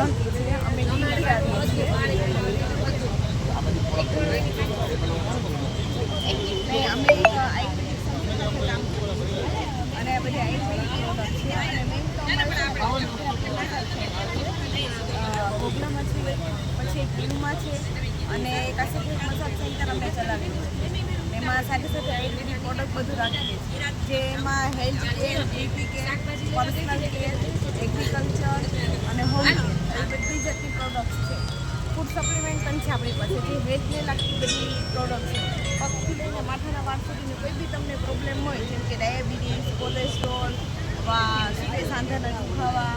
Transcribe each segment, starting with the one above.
સોલંકી છે. અમે દીવથી આવીએ છીએ. નહીં, અમે એક આયુર્વેદિક સંસ્થા સાથે કામ કરીએ છીએ અને બધી આયુર્વેદિક પ્રોડક્ટ છે. અને મેઇન તો ગોગલામાં છે, પછી દીવમાં છે અને કાશીપુર મસાજ સેન્ટર અમે ચલાવીએ છીએ. એમાં સાથે સાથે આયુર્વેદિક પ્રોડક્ટ બધું રાખીએ છીએ, જેમાં health care, beauty care, personal care, agriculture અને હોમ કેર એ બધી જાતની પ્રોડક્ટ્સ છે. ફૂડ સપ્લિમેન્ટ પણ છે આપણી પાસે, જે હેલ્થને લાગતી બધી પ્રોડક્ટ છે. પગથી લઈને માથાના વાળ સુધીની કોઈ બી તમને પ્રોબ્લેમ હોય, જેમ કે ડાયાબિટીસ, કોલેસ્ટ્રોલ, સાંધાના દુખાવા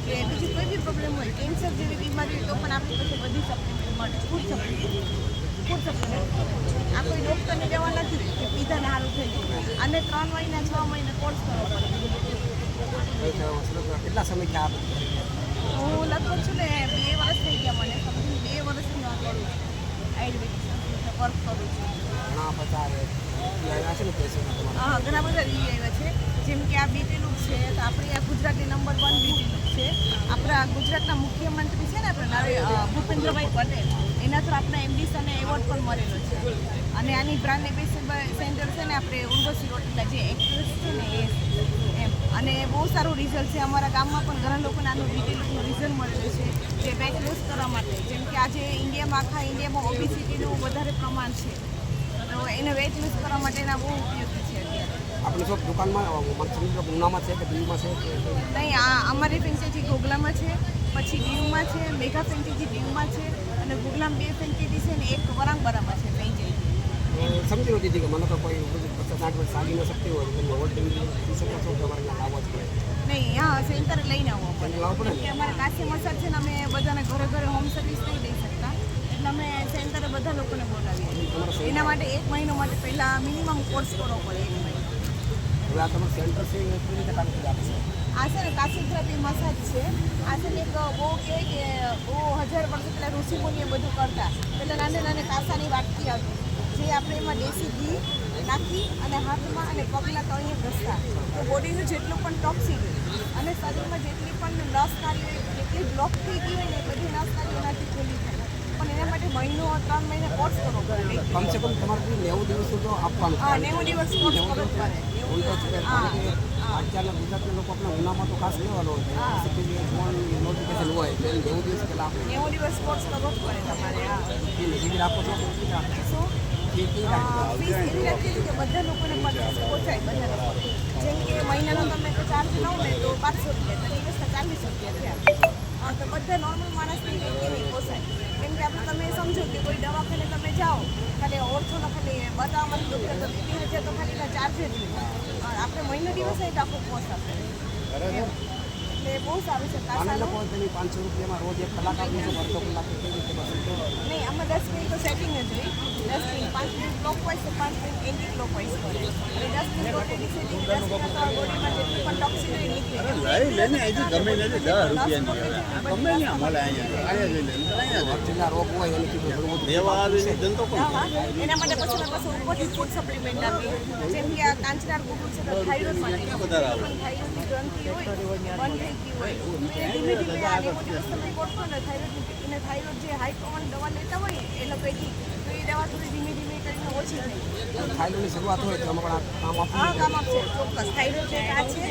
કે બીજી કોઈ બી પ્રોબ્લેમ હોય, કેન્સર જેવી બીમારી હોય તો પણ આપણી પાસે બધી સપ્લિમેન્ટ મળે. ફૂડ સપ્લિમેન્ટ આ કોઈ ડૉક્ટરની દવા નથી કે પીધાને સારું થઈ ગયું. આને 3 મહિના 6 મહિના કોર્સ કરવો પડે. કેટલા સમય થયા? હું લગભગ છું ને 2 વર્ષ થઈ ગયા મને. સમથિંગ 2 વર્ષથી હું કરું છું, આયુર્વેદિક વર્ક કરું છું. ઘણા બધા આવ્યા છે ને પેશન્ટ તમારા? હા, ઘણા બધા રિવ્યુ આવ્યા છે. જેમ કે આ બીટી લુક છે, તો આપણી આ ગુજરાતની નંબર 1 બીટી લુક છે. આપણા ગુજરાતના મુખ્યમંત્રી છે ને આપણે ભૂપેન્દ્રભાઈ પટેલ, એના તો આપણા એમ્બિશનને એવોર્ડ પણ મળેલો છે. અને આની બ્રાન્ડ એમ્બેસેડર સેન્ટર છે ને આપણે ઉર્વશી રોટેલા જે એક્ટ્રેસ છે ને એ એમ. અને બહુ સારું રિઝલ્ટ છે. અમારા ગામમાં પણ ઘણા લોકોને આનું બીટી લુકનું રિઝલ્ટ મળેલું છે, જે વેટ લોસ કરવા માટે. જેમ કે આજે આખા ઇન્ડિયામાં ઓબેસિટીનું વધારે પ્રમાણ છે, તો એને વેટ લોસ કરવા માટેના બહુ ઉપયોગી છે અત્યારે. આપણી શોપ દુકાનમાં ગુનામાં છે કે દીવમાં છે? નહીં, અમારી ફ્રેન્ચાઇઝી ગોગલામાં છે, પછી દીવમાં છે, મેઘા ફ્રેન્ચાઇઝી દીવમાં છે અને ગોગલામાં 2 ફ્રેન્ચાઇઝી છે ને એક વરાંગબરામાં છે ફ્રેન્ચાઇઝી. સમજી નહોતી હતી કે મને તો કોઈ 50-60 વર્ષ ચાલી ન શકતી હોય તમે હોલ્ડિંગ થઈ શકો છો કે અમારે ત્યાં લાવવા જ પડે? નહીં, હા, સેન્ટર લઈને આવવો પડે. લાવવું પડે કે અમારે કાશી મસાજ છે ને, અમે બધાને ઘરે ઘરે હોમ સર્વિસ નહીં દઈ શકતા, એટલે અમે સેન્ટરે બધા લોકોને બોલાવીએ. એના માટે 1 મહિનો માટે પહેલાં મિનિમમ કોર્સ કરવો પડે. 1 મહિનો. હવે આ તમારું સેન્ટર છે એ કેવી રીતે કામ કરી આપે છે? આ છે ને કાશી થેરાપી મસાજ છે. આ છે ને એક બહુ કહેવાય કે બહુ 1000 વર્ષ પહેલાં ઋષિમુનિએ બધું કરતા. પહેલાં નાની કાસાની વાટકી આવતી, જે આપણે એમાં દેશી ઘી નાખી અને હાથમાં અને પગના તળિયે ઘસતા, તો બોડીનું જેટલું પણ ટોક્સિન અને શરીરમાં જેટલી પણ નસનારી હોય, જેટલી બ્લોક થઈ ગઈ હોય ને એ બધી નસનારી એનાથી ખુલ્લી થાય. પણ એના માટે 1 મહિનો 3 મહિને કોર્સ કરવો પડે. કમસે કમ તમારે 90 દિવસ તો આપવાનું. હા, 90 દિવસ કોર્સ કરવો જ પડે. અત્યારના ગુજરાતના લોકો આપણા ગુનામાં તો ખાસ લેવાનો હોય, નોટિફિકેશન હોય એટલે 90 દિવસ પહેલાં આપણે 90 દિવસ કોર્સ કરવો જ પડે તમારે. હા, ફી રાખો છો કે શું ફીસ એવી રાખી કે બધા લોકોને પહોંચાય. બધા લોકો જેમ કે મહિનાનો તમે તો ચાર્જ લો ને તો 500 રૂપિયા, તો દિવસના 40 રૂપિયા થયા. તો બધા નોર્મલ માણસની કે નહીં પોસાય. કેમ કે આપણે તમે સમજો કે કોઈ દવાખાને તમે જાઓ, ખાલી ઓર્થોનો ખાલી બતાવવા માટે ડૉક્ટર તો 20,000 તો ખાલી ચાર્જ જ નહીં. આપણે મહિનો દિવસ જ આખો કોર્સ આપે. એટલે બહુ સારું છે. લોકો તેની 500 રૂપિયામાં રોજ 1 કલાક આપીએ છો, અડધો કલાક કેવી રીતે બસ? નહીં, આમાં 10 મિનિટ તો સેટિંગ જ હોય. 10 મિનિટ 5 મિનિટ ક્લોકવાઇઝ તો 5 મિનિટ એન્ટી ક્લોકવાઇઝ કરે. અને 10 મિનિટ રોટેટિંગ સેટિંગ 10 મિનિટ બોડીમાં જેટલી પણ ટોક્સિન હોય નીકળે. રોગ હોય એને કીધું એના માટે પછી ઉપરથી ફૂડ સપ્લિમેન્ટ આપીએ. જેમ કે આ કાંચનાર ગુગળ છે તો થાઇરોઇડ માટે થાઇરોઇડની ગ્રંથિ હોય બંધ થઈ ગઈ હોય, ધીમે ધીમે આ 90 દિવસ તમે કરશો ને થાઇરોઇડની થાઇરોઇડ જે હાઈ પાવર દવા લેતા હોય એ લોકોથી, તો એ દવા થોડી ધીમે ધીમે કરીને ઓછી થઈ. થાઇરોઇડની શરૂઆત હોય તો આમાં કામ આપે. હા, કામ આપશે ચોક્કસ. થાઇરોઇડ જે આ છે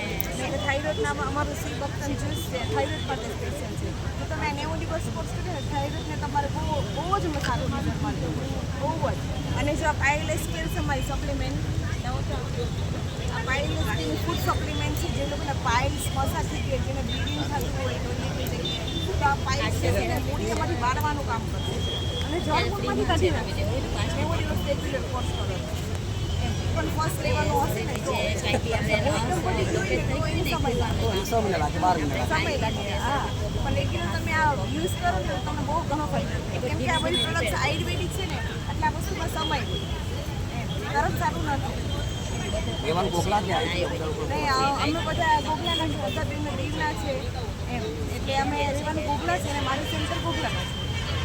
એટલે થાઇરોઇડના અમારું સી બક્તન જ્યુસ છે, થાઇરોઇડ માટે સ્પેશિયલ છે. તો તમે આ 90 દિવસ કોર્સ કર્યો ને થાઇરોઇડને તમારે બહુ જ સારું રિઝલ્ટ મળે, બહુ જ. અને જો આ પાયલેસ કેર છે અમારી સપ્લિમેન્ટ, આ પાયલેસ ફૂડ સપ્લિમેન્ટ છે, જે લોકોને પાઇલ્સ મસાજ થઈ ગઈ, જેને બ્લીડિંગ થતું હોય ટોયલેટની જગ્યાએ, તો આ પાઇલ્સ છે એને મૂળિયામાંથી બાળવાનું કામ કરશે અને જળમૂળમાંથી કાઢી નાખશે. 90 દિવસ રેગ્યુલર કોર્સ કરો. પણ ફર્સ્ટ લેવાનું હશે ને તો એકદમ પડી ગયું હોય ને તો એને સમય લાગે. 6 મહિના લાગે, 12 મહિના લાગે. સમય લાગે. હા, પણ રેગ્યુલર તમે આ યુઝ કરો ને તો તમને બહુ ઘણો ફાયદો થાય. કેમ કે આ બધી પ્રોડક્ટ્સ આયુર્વેદિક છે ને, એટલે આ વસ્તુમાં સમય હોય. તરત સારું નથી. એવાનું ગોખલા ક્યાં? નહીં, અમે બધા ગોગલાના છે, બધા દીવના છે એમ. એટલે અમે રહેવાનું ગોગલા છે અને મારું સેન્ટર ગોગલામાં છે.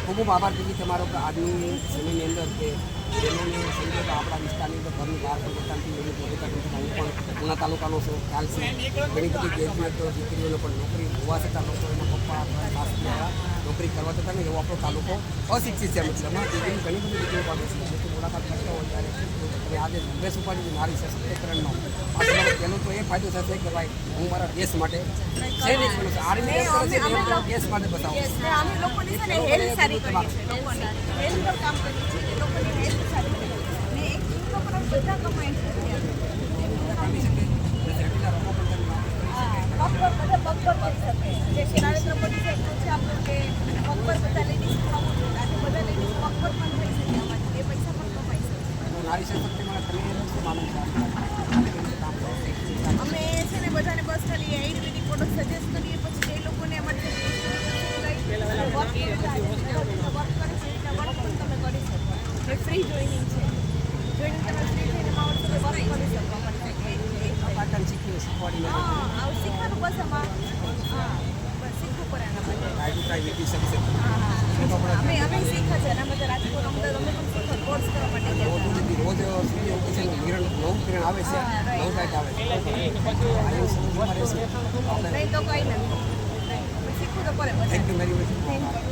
ખૂબ ખૂબ આભાર દીદી તમારો આજની સમયની અંદર કે બહેનોને સમજો તો આપણા વિસ્તારની અંદર ઘરની બહાર પણ જતા નથી. એની ભૂમિકા નથી. હું પણ ઉના તાલુકાનો છું, ખ્યાલ છે. ઘણી બધી ગ્રેજ્યુએટ દીકરીઓને પણ નોકરી હોવા છતાં લોકો એના પપ્પા ખાસ દ્વારા નોકરી કરવા છતાં ને એવો આપણો તાલુકો અશિક્ષિત છે. મતલબમાં દીકરી ઘણી બધી દીકરીઓ પાસે છે. એટલે મુલાકાત કરતા હોય ત્યારે અને આજે ઝુંબેશ ઉપાડી નારી સશક્તિકરણનો આ તમારો પહેલો તો એ ફાયદો થશે કે ભાઈ હું મારા દેશ માટે સૈનિક બનું છું. આર્મી દેશ માટે બતાવો. ને અમે લોકોની છે ને હેલ્થ સારી કરીએ છીએ, લોકોની હેલ્થ પર કામ કરીએ છીએ, લોકોની હેલ્થ સારી કરીએ છીએ. ને એક ઇન્કમ પર બધા કમાય છે કરી શકે અને જેટલા રમો પણ તમે પગ પર બધા પગ પર કરી શકે. જે કે નરેન્દ્ર મોદી સાહેબનું છે આપણું કે પગ પર બધા લેડીઝ ખાવું જોઈએ. આજે બધા લેડીઝ પગ પર પણ થઈ શકે આમાંથી, એ પૈસા પણ કમાઈ શકે. નારી સશક્તિ માટે તમે શું માનો છો? અમે છે ને બધાને બસ ખાલી આયુર્વેદિક પ્રોડક્ટ સજેસ્ટ કરીએ, પછી એ લોકોને એમાંથી વર્ક કરી શકો. જે ફ્રી જોઈનિંગ છે, જોઈનિંગ તમે ફ્રી થઈને માવો છો વર્ક કરી શકો. પાટણ શીખવાડીને હા, આવું શીખવાનું બસ આમાં હા બસ શીખવું પડે એના માટે. ટ્રાય ટુ ટ્રાય વેટી શકશે. અમે શીખ્યા છે અને અમે તો રાજકોટ અમદાવાદ અમે પણ શીખ્યા કોર્સ કરવા માટે ગયા હતા. રોજ સૂર્ય ઉગે છે નવું કિરણ આવે છે, નવું લાઈટ આવે છે. નહીં તો કંઈ નથી, અમે શીખવું તો પડે. Thank you very much. Thank you.